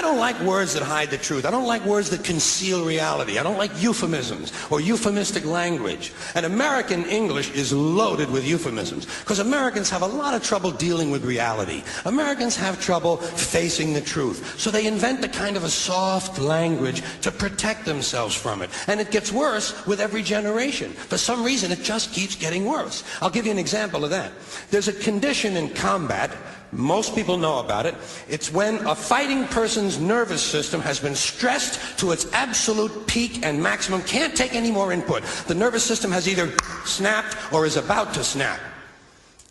don't like words that hide the truth. I don't like words that conceal reality. I don't like euphemisms or euphemistic language. And American English is loaded with euphemisms because Americans have a lot of trouble dealing with reality. Americans have trouble facing the truth. So they invent a kind of a soft language to protect themselves from it. And it gets worse with every generation. For some reason, it just keeps getting worse. I'll give you an example of that. There's a condition in combat. Most people know about it. It's when a fighting person's nervous system has been stressed to its absolute peak and maximum, can't take any more input. The nervous system has either snapped or is about to snap.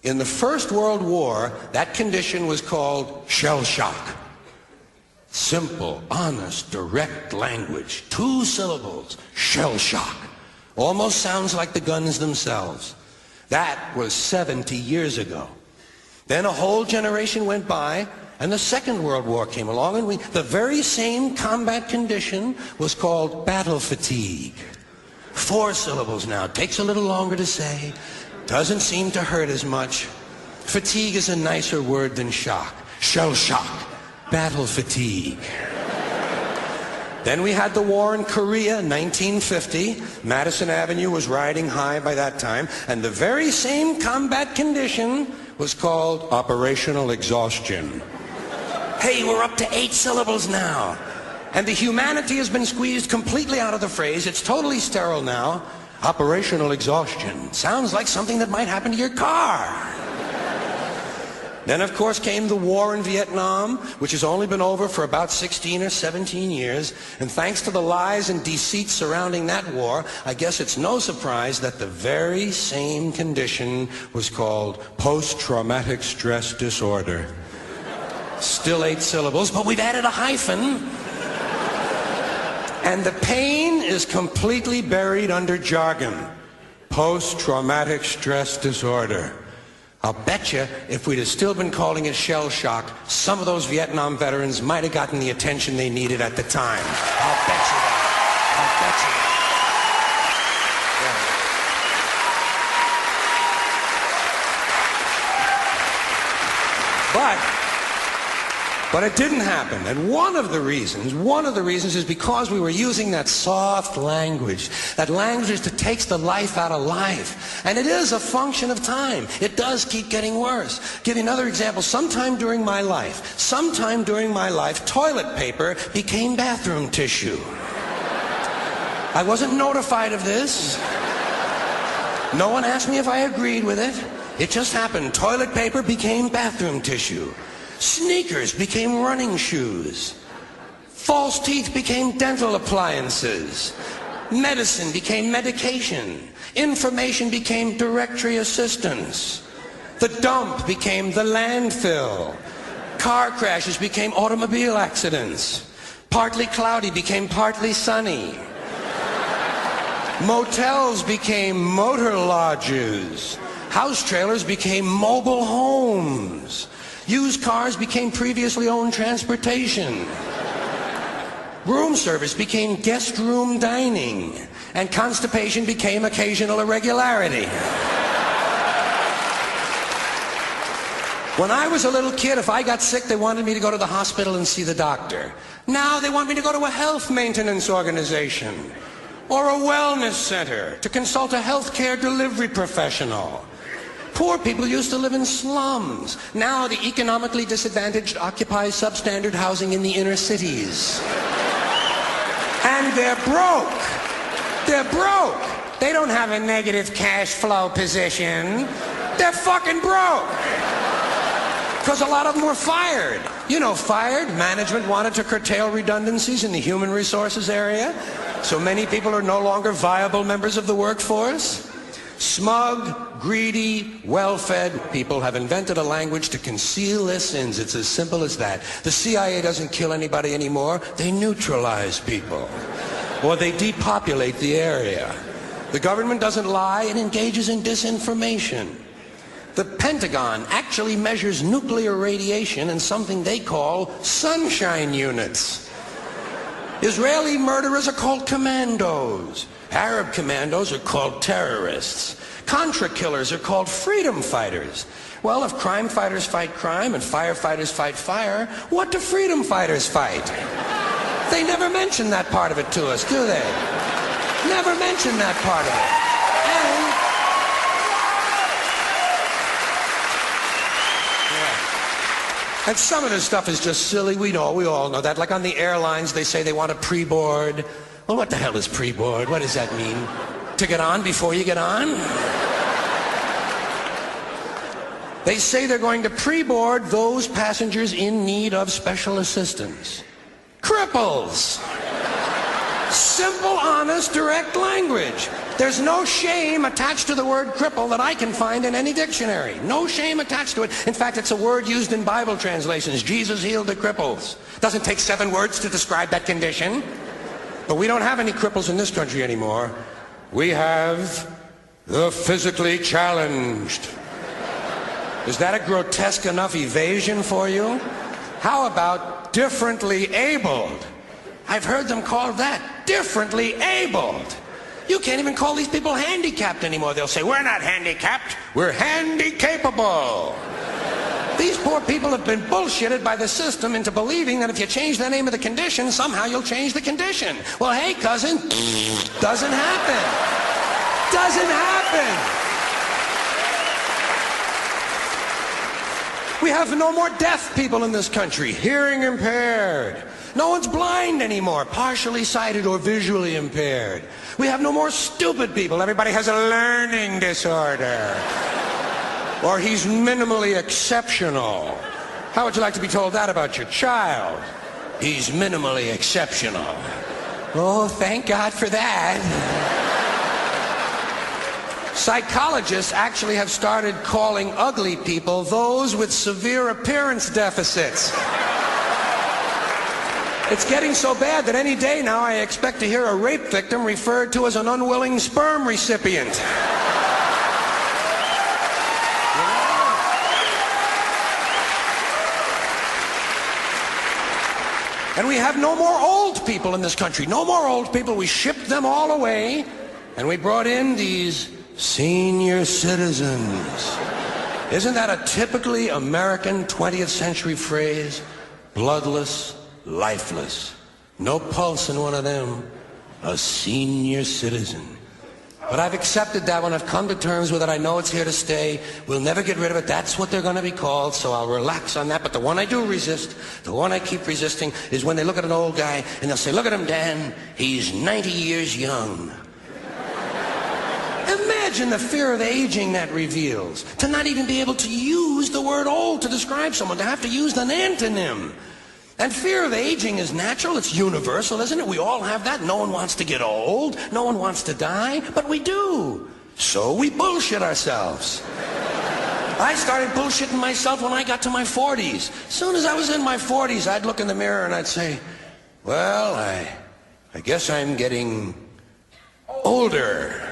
In the First World War, that condition was called shell shock. Simple, honest, direct language. 2 syllables. Shell shock. Almost sounds like the guns themselves. That was 70 years ago. Then a whole generation went by, and the Second World War came along, and the very same combat condition was called battle fatigue. 4 syllables now. Takes a little longer to say. Doesn't seem to hurt as much. Fatigue is a nicer word than shock. Shell shock. Battle fatigue. Then we had the war in Korea, 1950. Madison Avenue was riding high by that time, and the very same combat condition was called operational exhaustion. Hey, we're up to 8 syllables now. And the humanity has been squeezed completely out of the phrase. It's totally sterile now. Operational exhaustion. Sounds like something that might happen to your car. Then, of course, came the war in Vietnam, which has only been over for about 16 or 17 years. And thanks to the lies and deceit surrounding that war, I guess it's no surprise that the very same condition was called post-traumatic stress disorder. Still 8 syllables, but we've added a hyphen. And the pain is completely buried under jargon. Post-traumatic stress disorder. I'll bet you if we'd have still been calling it shell shock, some of those Vietnam veterans might have gotten the attention they needed at the time. I'll bet you that. I'll bet you that. But it didn't happen. And one of the reasons is because we were using that soft language, that language that takes the life out of life. And it is a function of time. It does keep getting worse. Give you another example. Sometime during my life, toilet paper became bathroom tissue. I wasn't notified of this. No one asked me if I agreed with it. It just happened. Toilet paper became bathroom tissue. Sneakers became running shoes. False teeth became dental appliances. Medicine became medication. Information became directory assistance. The dump became the landfill. Car crashes became automobile accidents. Partly cloudy became partly sunny. Motels became motor lodges. House trailers became mobile homes. Used cars became previously owned transportation. Room service became guest room dining. And constipation became occasional irregularity. When I was a little kid, if I got sick, they wanted me to go to the hospital and see the doctor. Now they want me to go to a health maintenance organization or a wellness center to consult a healthcare delivery professional. Poor people used to live in slums. Now the economically disadvantaged occupy substandard housing in the inner cities. And they're broke. They're broke. They don't have a negative cash flow position. They're fucking broke. Because a lot of them were fired. You know, fired. Management wanted to curtail redundancies in the human resources area. So many people are no longer viable members of the workforce. Smug, greedy, well-fed people have invented a language to conceal their sins. It's as simple as that. The CIA doesn't kill anybody anymore. They neutralize people. Or they depopulate the area. The government doesn't lie. It engages in disinformation. The Pentagon actually measures nuclear radiation in something they call sunshine units. Israeli murderers are called commandos. Arab commandos are called terrorists. Contra killers are called freedom fighters. Well, if crime fighters fight crime and firefighters fight fire, what do freedom fighters fight? They never mention that part of it to us, do they? Never mention that part of it. And some of this stuff is just silly. We all know that. Like on the airlines, they say they want a pre-board. Well, what the hell is pre-board? What does that mean? To get on before you get on? They say they're going to pre-board those passengers in need of special assistance. Cripples! Simple, honest, direct language. There's no shame attached to the word cripple that I can find in any dictionary. No shame attached to it. In fact, it's a word used in Bible translations. Jesus healed the cripples. Doesn't take 7 words to describe that condition. But we don't have any cripples in this country anymore. We have the physically challenged. Is that a grotesque enough evasion for you? How about differently abled? I've heard them called that, differently abled. You can't even call these people handicapped anymore. They'll say, we're not handicapped, we're handy-capable. These poor people have been bullshitted by the system into believing that if you change the name of the condition, somehow you'll change the condition. Well, hey, cousin, doesn't happen. Doesn't happen. We have no more deaf people in this country, hearing impaired. No one's blind anymore, partially sighted or visually impaired. We have no more stupid people. Everybody has a learning disorder. Or he's minimally exceptional. How would you like to be told that about your child? He's minimally exceptional. Oh, thank God for that. Psychologists actually have started calling ugly people those with severe appearance deficits. It's getting so bad that any day now I expect to hear a rape victim referred to as an unwilling sperm recipient. And we have no more old people in this country. No more old people. We shipped them all away, and we brought in these senior citizens. Isn't that a typically American 20th century phrase? Bloodless, lifeless. No pulse in one of them. A senior citizen. But I've accepted that one. I've come to terms with it. I know it's here to stay. We'll never get rid of it. That's what they're going to be called, so I'll relax on that. But the one I do resist, the one I keep resisting, is when they look at an old guy and they'll say, look at him, Dan. He's 90 years young. Imagine the fear of aging that reveals. To not even be able to use the word old to describe someone, to have to use an antonym. And fear of aging is natural, it's universal, isn't it? We all have that. No one wants to get old, no one wants to die, but we do. So we bullshit ourselves. I started bullshitting myself when I got to my 40s. As soon as I was in my 40s, I'd look in the mirror and I'd say, well, I guess I'm getting older.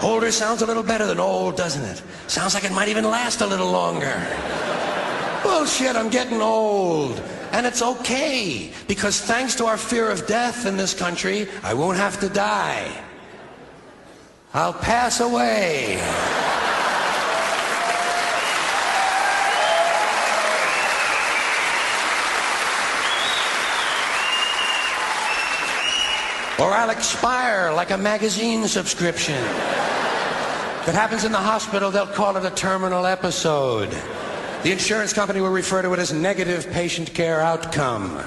Older sounds a little better than old, doesn't it? Sounds like it might even last a little longer. Bullshit, I'm getting old. And it's okay, because thanks to our fear of death in this country, I won't have to die. I'll pass away. Or I'll expire like a magazine subscription. If it happens in the hospital, they'll call it a terminal episode. The insurance company will refer to it as negative patient care outcome.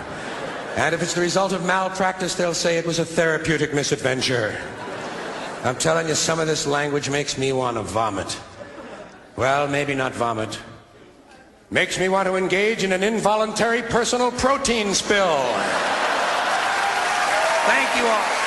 And if it's the result of malpractice, they'll say it was a therapeutic misadventure. I'm telling you, some of this language makes me want to vomit. Well, maybe not vomit. Makes me want to engage in an involuntary personal protein spill. Thank you all.